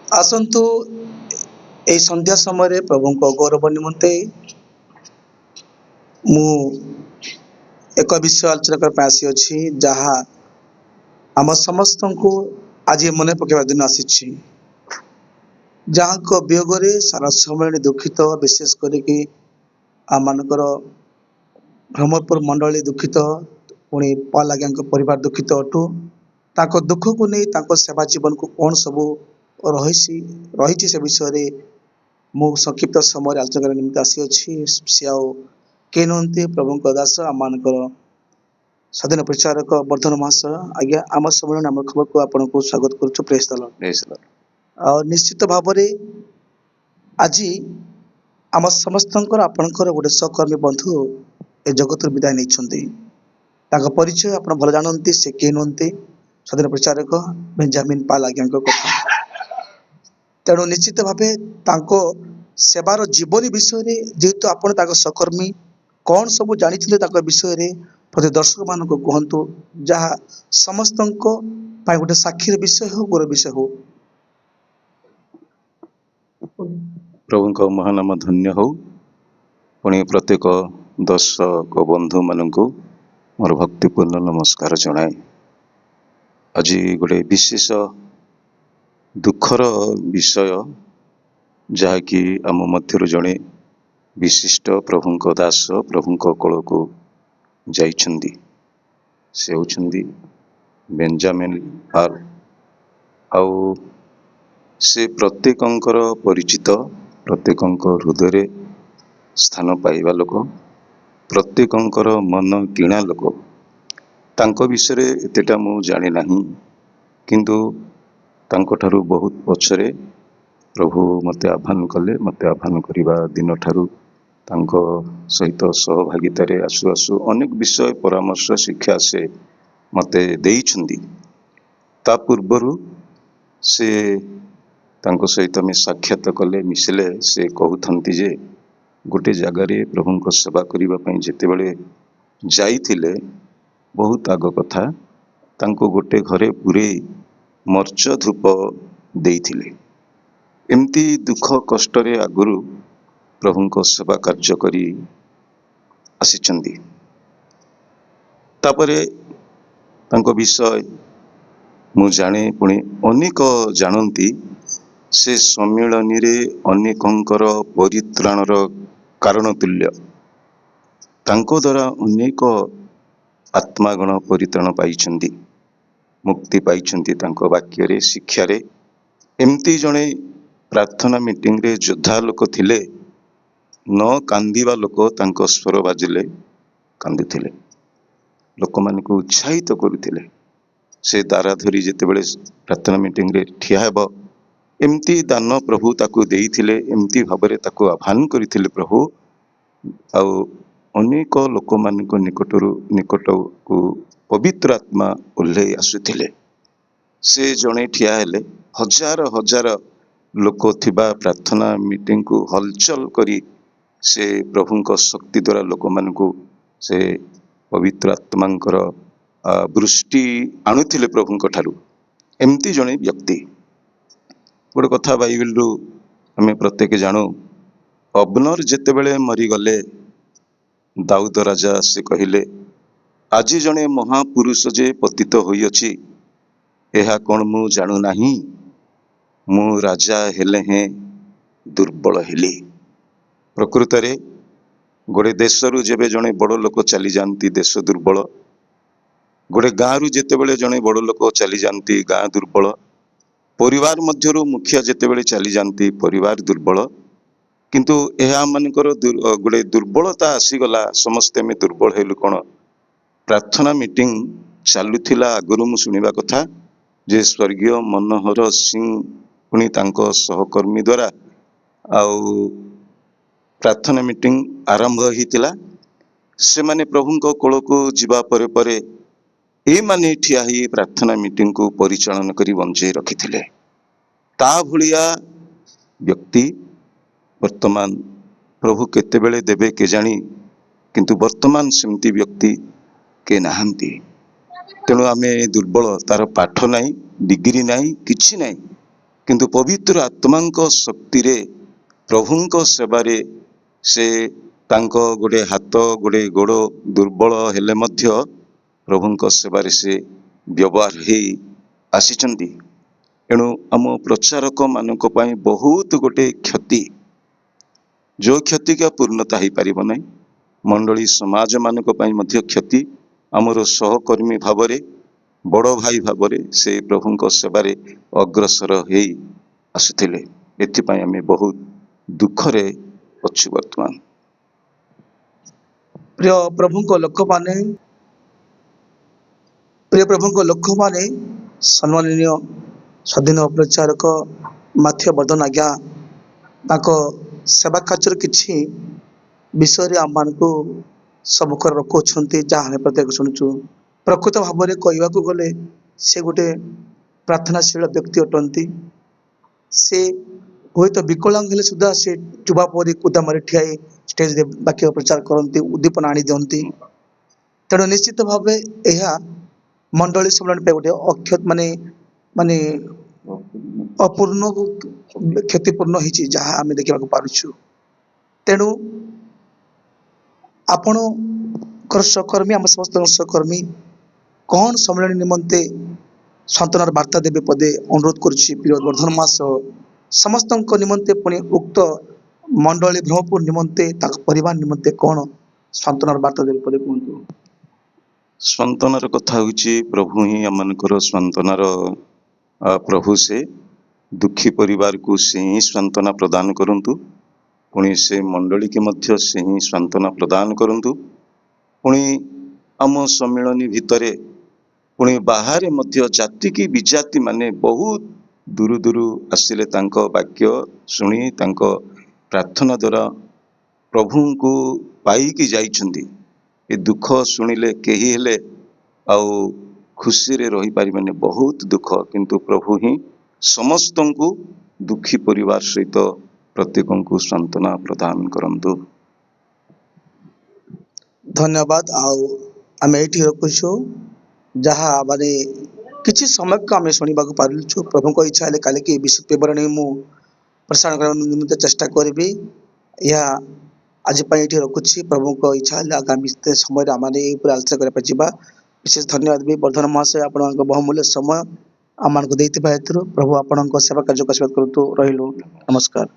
ଆସନ୍ତୁ ଏହି ସନ୍ଧ୍ୟା ସମୟରେ ପ୍ରଭୁଙ୍କ ଗୌରବ ନିମନ୍ତେ ମୁଁ ଏକ ବିଷୟ ଆଲୋଚନା କରିବା ପାଇଁ ଆସିଅଛି, ଯାହା ଆମ ସମସ୍ତଙ୍କୁ ଆଜି ମନେ ପକାଇବା ଦିନ ଆସିଛି। ଯାହାଙ୍କ ବିୟୋଗରେ ସାରା ସମୟରେ ଦୁଃଖିତ, ବିଶେଷ କରିକି ଆମମାନଙ୍କର ଭ୍ରମରପୁର ମଣ୍ଡଳୀ ଦୁଃଖିତ, ପୁଣି ପଲ୍ ଆଜ୍ଞାଙ୍କ ପରିବାର ଦୁଃଖିତ ଅଟୁ। ତାଙ୍କ ଦୁଃଖକୁ ନେଇ ତାଙ୍କ ସେବା ଜୀବନକୁ କ'ଣ ସବୁ ରହିଛି ସେ ବିଷୟରେ ମୁଁ ସଂକ୍ଷିପ୍ତ ସମୟରେ ଆଲୋଚନା କରିବା ନିମନ୍ତେ ଆସିଅଛି। ସେ ଆଉ କେହି ନୁହନ୍ତି, ପ୍ରଭୁଙ୍କ ଦାସ, ଆମମାନଙ୍କର ସ୍ୱାଧୀନ ପ୍ରଚାରକ ବର୍ଦ୍ଧନ ମହାଶୟ। ଆଜ୍ଞା, ଆମ ସମ୍ମିଳନୀ ଆମ ଖବରକୁ ଆପଣଙ୍କୁ ସ୍ୱାଗତ କରୁଛୁ। ପ୍ରେସ୍ ଦ ଲର୍ଡ। ଆଉ ନିଶ୍ଚିତ ଭାବରେ ଆଜି ଆମ ସମସ୍ତଙ୍କର ଆପଣଙ୍କର ଗୋଟେ ସହକର୍ମୀ ବନ୍ଧୁ ଏ ଜଗତରୁ ବିଦାୟ ନେଇଛନ୍ତି। ତାଙ୍କ ପରିଚୟ ଆପଣ ଭଲ ଜାଣନ୍ତି। ସେ କେହି ନୁହନ୍ତି, ସ୍ୱାଧୀନ ପ୍ରଚାରକ ବେଞ୍ଜାମିନ ପାଲ୍ ଆଜ୍ଞାଙ୍କ କଥା। ତେଣୁ ନିଶ୍ଚିତ ଭାବେ ତାଙ୍କ ସେବାର ଜୀବନୀ ବିଷୟରେ, ଯେହେତୁ ଆପଣ ତାଙ୍କ ସହକର୍ମୀ, କ'ଣ ସବୁ ଜାଣିଥିଲେ ତାଙ୍କ ବିଷୟରେ ପ୍ରତି ଦର୍ଶକମାନଙ୍କୁ କୁହନ୍ତୁ, ଯାହା ସମସ୍ତଙ୍କ ପାଇଁ ଗୋଟେ ସାକ୍ଷୀର ବିଷୟ ହେଉ, ଗୌରବ ବିଷୟ ହେଉ। ପ୍ରଭୁଙ୍କ ମହାନାମ ଧନ୍ୟ ହଉ। ପୁଣି ପ୍ରତ୍ୟେକ ଦର୍ଶକ ବନ୍ଧୁମାନଙ୍କୁ ମୋର ଭକ୍ତିପୂର୍ଣ୍ଣ ନମସ୍କାର ଜଣାଏ। ଆଜି ଗୋଟେ ବିଶେଷ ଦୁଃଖର ବିଷୟ, ଯାହାକି ଆମ ମଧ୍ୟରୁ ଜଣେ ବିଶିଷ୍ଟ ପ୍ରଭୁଙ୍କ ଦାସ ପ୍ରଭୁଙ୍କ କୋଳକୁ ଯାଇଛନ୍ତି। ସେ ହେଉଛନ୍ତି ବେଞ୍ଜାମିନ ପାଲ୍। ଆଉ ସେ ପ୍ରତ୍ୟେକଙ୍କର ପରିଚିତ, ପ୍ରତ୍ୟେକଙ୍କ ହୃଦୟରେ ସ୍ଥାନ ପାଇବା ଲୋକ, ପ୍ରତ୍ୟେକଙ୍କର ମନ କିଣା ଲୋକ। ତାଙ୍କ ବିଷୟରେ ଏତେଟା ମୁଁ ଜାଣି ନାହିଁ, କିନ୍ତୁ ତାଙ୍କଠାରୁ ବହୁତ ପଛରେ ପ୍ରଭୁ ମୋତେ ଆହ୍ୱାନ କଲେ। ମୋତେ ଆହ୍ୱାନ କରିବା ଦିନଠାରୁ ତାଙ୍କ ସହିତ ସହଭାଗିତାରେ ଆସୁ ଆସୁ ଅନେକ ବିଷୟ, ପରାମର୍ଶ, ଶିକ୍ଷା ସେ ମୋତେ ଦେଇଛନ୍ତି। ତା ପୂର୍ବରୁ ସେ ତାଙ୍କ ସହିତ ଆମେ ସାକ୍ଷାତ କଲେ, ମିଶିଲେ, ସେ କହୁଥାନ୍ତି ଯେ ଗୋଟେ ଜାଗାରେ ପ୍ରଭୁଙ୍କ ସେବା କରିବା ପାଇଁ ଯେତେବେଳେ ଯାଇଥିଲେ, ବହୁତ ଆଗ କଥା, ତାଙ୍କୁ ଗୋଟେ ଘରେ ପୂରେଇ ମର୍ଚ୍ଚ ଧୂପ ଦେଇଥିଲେ। ଏମିତି ଦୁଃଖ କଷ୍ଟରେ ଆଗରୁ ପ୍ରଭୁଙ୍କ ସେବା କାର୍ଯ୍ୟ କରି ଆସିଛନ୍ତି। ତାପରେ ତାଙ୍କ ବିଷୟ ମୁଁ ଜାଣେ, ପୁଣି ଅନେକ ଜାଣନ୍ତି। ସେ ସମ୍ମିଳନୀରେ ଅନେକଙ୍କର ପରିତ୍ରାଣର କାରଣ ତୁଲ୍ୟ। ତାଙ୍କ ଦ୍ୱାରା ଅନେକ ଆତ୍ମାଗଣ ପରିତ୍ରାଣ ପାଇଛନ୍ତି, ମୁକ୍ତି ପାଇଛନ୍ତି ତାଙ୍କ ବାକ୍ୟରେ, ଶିକ୍ଷାରେ। ଏମିତି ଜଣେ ପ୍ରାର୍ଥନା ମିଟିଂରେ ଯୋଦ୍ଧା ଲୋକ ଥିଲେ। ନ କାନ୍ଦିବା ଲୋକ ତାଙ୍କ ସ୍ୱର ବାଜିଲେ କାନ୍ଦୁଥିଲେ, ଲୋକମାନଙ୍କୁ ଉତ୍ସାହିତ କରୁଥିଲେ। ସେ ଦାରା ଧରି ଯେତେବେଳେ ପ୍ରାର୍ଥନା ମିଟିଂରେ ଠିଆ ହେବ, ଏମିତି ଦାନ ପ୍ରଭୁ ତାକୁ ଦେଇଥିଲେ, ଏମିତି ଭାବରେ ତାକୁ ଆହ୍ୱାନ କରିଥିଲେ ପ୍ରଭୁ। ଆଉ ଅନେକ ଲୋକମାନଙ୍କ ନିକଟକୁ ପବିତ୍ର ଆତ୍ମା ଓହ୍ଲେଇ ଆସୁଥିଲେ। ସେ ଜଣେ ଠିଆ ହେଲେ, ହଜାର ହଜାର ଲୋକ ଥିବା ପ୍ରାର୍ଥନା ମିଟିଂକୁ ହଲଚଲ କରି ସେ ପ୍ରଭୁଙ୍କ ଶକ୍ତି ଦ୍ୱାରା ଲୋକମାନଙ୍କୁ ସେ ପବିତ୍ର ଆତ୍ମାଙ୍କର ବୃଷ୍ଟି ଆଣୁଥିଲେ ପ୍ରଭୁଙ୍କ ଠାରୁ। ଏମିତି ଜଣେ ବ୍ୟକ୍ତି। ଗୋଟେ କଥା ବାଇବେଲରୁ ଆମେ ପ୍ରତ୍ୟେକ ଜାଣୁ, ଅବନର ଯେତେବେଳେ ମରିଗଲେ, ଦାଉଦ ରାଜା ସେ କହିଲେ, ଆଜି ଜଣେ ମହାପୁରୁଷ ଯେ ପତିତ ହୋଇଅଛି, ଏହା କ'ଣ ମୁଁ ଜାଣୁନାହିଁ? ମୁଁ ରାଜା ହେଲେ ହେଁ ଦୁର୍ବଳ ହେଲି। ପ୍ରକୃତରେ ଗୋଟେ ଦେଶରୁ ଯେବେ ଜଣେ ବଡ଼ ଲୋକ ଚାଲିଯାଆନ୍ତି, ଦେଶ ଦୁର୍ବଳ। ଗୋଟେ ଗାଁରୁ ଯେତେବେଳେ ଜଣେ ବଡ଼ ଲୋକ ଚାଲିଯାଆନ୍ତି, ଗାଁ ଦୁର୍ବଳ। ପରିବାର ମଧ୍ୟରୁ ମୁଖିଆ ଯେତେବେଳେ ଚାଲିଯାଆନ୍ତି, ପରିବାର ଦୁର୍ବଳ। କିନ୍ତୁ ଏହା ମାନଙ୍କର ଗୋଟେ ଦୁର୍ବଳତା ଆସିଗଲା, ସମସ୍ତେ ଆମେ ଦୁର୍ବଳ ହେଲୁ। କ'ଣ? ପ୍ରାର୍ଥନା ମିଟିଂ ଚାଲୁଥିଲା, ଆଗରୁ ମୁଁ ଶୁଣିବା କଥା ଯେ ସ୍ୱର୍ଗୀୟ ମନୋହର ସିଂ ପୁଣି ତାଙ୍କ ସହକର୍ମୀ ଦ୍ୱାରା ଆଉ ପ୍ରାର୍ଥନା ମିଟିଂ ଆରମ୍ଭ ହେଇଥିଲା। ସେମାନେ ପ୍ରଭୁଙ୍କ କୋଳକୁ ଯିବା ପରେ ପରେ ଏମାନେ ଠିଆ ହେଇ ପ୍ରାର୍ଥନା ମିଟିଂକୁ ପରିଚାଳନା କରି ବଞ୍ଚେଇ ରଖିଥିଲେ। ତା ଭଳିଆ ବ୍ୟକ୍ତି ବର୍ତ୍ତମାନ ପ୍ରଭୁ କେତେବେଳେ ଦେବେ କେଜାଣି, କିନ୍ତୁ ବର୍ତ୍ତମାନ ସେମିତି ବ୍ୟକ୍ତି କେ ନାହାନ୍ତି। ତେଣୁ ଆମେ ଦୁର୍ବଳ। ତାର ପାଠ ନାହିଁ, ଡିଗ୍ରୀ ନାହିଁ, କିଛି ନାହିଁ, କିନ୍ତୁ ପବିତ୍ର ଆତ୍ମାଙ୍କ ଶକ୍ତିରେ ପ୍ରଭୁଙ୍କ ସେବାରେ ସେ ତାଙ୍କ ଗୋଟେ ହାତ ଗୋଟେ ଗୋଡ଼ ଦୁର୍ବଳ ହେଲେ ମଧ୍ୟ ପ୍ରଭୁଙ୍କ ସେବାରେ ସେ ବ୍ୟବହାର ହେଇ ଆସିଛନ୍ତି। ଏଣୁ ଆମ ପ୍ରଚାରକ ମାନଙ୍କ ପାଇଁ ବହୁତ ଗୋଟେ କ୍ଷତି, ଯେଉଁ କ୍ଷତିକା ପୂର୍ଣ୍ଣତା ହେଇପାରିବ ନାହିଁ। ମଣ୍ଡଳୀ ସମାଜ ମାନଙ୍କ ପାଇଁ ମଧ୍ୟ କ୍ଷତି। ଆମର ସହକର୍ମୀ ଭାବରେ ବଡ଼ ଭାଇ ଭାବରେ ସେ ପ୍ରଭୁଙ୍କ ସେବାରେ ଅଗ୍ରସର ହେଇ ଆସୁଥିଲେ। ଏଥିପାଇଁ ଆମେ ବହୁତ ଦୁଃଖରେ ଅଛୁ ବର୍ତ୍ତମାନ। ପ୍ରିୟ ପ୍ରଭୁଙ୍କ ଲୋକମାନେ ସମ୍ମାନନୀୟ ସ୍ୱାଧୀନ ପ୍ରଚାରକ ମାଥ୍ୟ ବର୍ଦ୍ଧନ ଆଜ୍ଞା ତାଙ୍କ ସେବା କାର୍ଯ୍ୟର କିଛି ବିଷୟରେ ଆମମାନଙ୍କୁ ସମ୍ମୁଖରେ ରଖୁଛନ୍ତି, ଯାହା ଆମେ ପ୍ରତ୍ୟେକ ଶୁଣୁଛୁ। ପ୍ରକୃତ ଭାବରେ କହିବାକୁ ଗଲେ ସେ ଗୋଟେ ପ୍ରାର୍ଥନାଶୀଳ ବ୍ୟକ୍ତି ଅଟନ୍ତି। ସେ ହୁଏତ ବିକଳାଙ୍ଗ ହେଲେ ସୁଦ୍ଧା ସେ ଯୁବା ପରି କୁଦା ମାରି ଠିଆଇ ଷ୍ଟେଜରେ ବାକ୍ୟ ପ୍ରଚାର କରନ୍ତି, ଉଦ୍ଦୀପନା ଆଣି ଦିଅନ୍ତି। ତେଣୁ ନିଶ୍ଚିତ ଭାବେ ଏହା ମଣ୍ଡଳୀ ସମ୍ମିଳନୀ ପାଇଁ ଗୋଟେ ମାନେ ଅପୂର୍ଣ୍ଣ କ୍ଷତିପୂର୍ଣ୍ଣ ହେଇଛି, ଯାହା ଆମେ ଦେଖିବାକୁ ପାରୁଛୁ। ତେଣୁ ଆପଣଙ୍କର ସହକର୍ମୀ, ଆମ ସମସ୍ତଙ୍କ ସହକର୍ମୀ କଣ ସମ୍ମିଳନୀ ନିମନ୍ତେ ସାନ୍ତ୍ୱନାର ବାର୍ତ୍ତା ଦେବେ ପଦେ ଅନୁରୋଧ କରୁଛି। ପ୍ରିୟ ବର୍ଦ୍ଧନ ମାସ ସମସ୍ତଙ୍କ ନିମନ୍ତେ, ପୁଣି ଉକ୍ତ ମଣ୍ଡଳୀ ବ୍ରହ୍ମପୁର ନିମନ୍ତେ, ତାଙ୍କ ପରିବାର ନିମନ୍ତେ କଣ ସାନ୍ତ୍ୱନାର ବାର୍ତ୍ତା ଦେବେ ପଦେ କୁହନ୍ତୁ। ସ୍ୱାନ୍ତନାର କଥା ହେଉଛି ପ୍ରଭୁ ହିଁ ଆମମାନଙ୍କର ସ୍ୱାନ୍ତନାର ପ୍ରଭୁ। ସେ ଦୁଃଖୀ ପରିବାରକୁ ସେ ହିଁ ସ୍ୱାନ୍ତନା ପ୍ରଦାନ କରନ୍ତୁ। ପୁଣି ସେ ମଣ୍ଡଳୀକି ମଧ୍ୟ ସେ ହିଁ ସ୍ୱାନ୍ତନା ପ୍ରଦାନ କରନ୍ତୁ। ପୁଣି ଆମ ସମ୍ମିଳନୀ ଭିତରେ ପୁଣି ବାହାରେ ମଧ୍ୟ ଜାତି କି ବିଜାତି ମାନେ ବହୁତ ଦୂରୁ ଆସିଲେ ତାଙ୍କ ବାକ୍ୟ ଶୁଣି ତାଙ୍କ ପ୍ରାର୍ଥନା ଦ୍ୱାରା ପ୍ରଭୁଙ୍କୁ ପାଇକି ଯାଇଛନ୍ତି। ଏ ଦୁଃଖ ଶୁଣିଲେ କେହି ହେଲେ ଆଉ ଖୁସିରେ ରହିପାରିବେନି, ବହୁତ ଦୁଃଖ। କିନ୍ତୁ ପ୍ରଭୁ ହିଁ ସମସ୍ତଙ୍କୁ ଦୁଃଖୀ ପରିବାର ସହିତ ପ୍ରତ୍ୟେକଙ୍କୁ ସାନ୍ତ୍ୱନା ପ୍ରଦାନ କରନ୍ତୁ। ଧନ୍ୟବାଦ। ଆଉ ଆମେ ଏଇଠି ରଖୁଛୁ, ଯାହା ମାନେ କିଛି ସମୟକୁ ଆମେ ଶୁଣିବାକୁ ପାରୁଛୁ। ପ୍ରଭୁଙ୍କ ଇଚ୍ଛା ହେଲେ କାଲିକି ବିଶୁଦ୍ଧ ବିବରଣୀ ମୁଁ ପ୍ରସାରଣ କରିବା ନିମନ୍ତେ ଚେଷ୍ଟା କରିବି। ଏହା ଆଜି ପାଇଁ ଏଇଠି ରଖୁଛି। ପ୍ରଭୁଙ୍କ ଇଚ୍ଛା ହେଲେ ଆଗାମୀ ସମୟରେ ଆମେ ଏହି ଉପରେ ଆଲୋଚନା କରିବା ପାଇଁ ଯିବା। ବିଶେଷ ଧନ୍ୟବାଦ ବି ବର୍ଦ୍ଧନ ମହାଶୟ, ଆପଣଙ୍କ ବହୁମୂଲ୍ୟ ସମୟ ଆମମାନଙ୍କୁ ଦେଇଥିବା ହେତୁ। ପ୍ରଭୁ ଆପଣଙ୍କ ସେବା କାର୍ଯ୍ୟକୁ ଆଶୀର୍ବାଦ କରନ୍ତୁ। ରହିଲୁ, ନମସ୍କାର।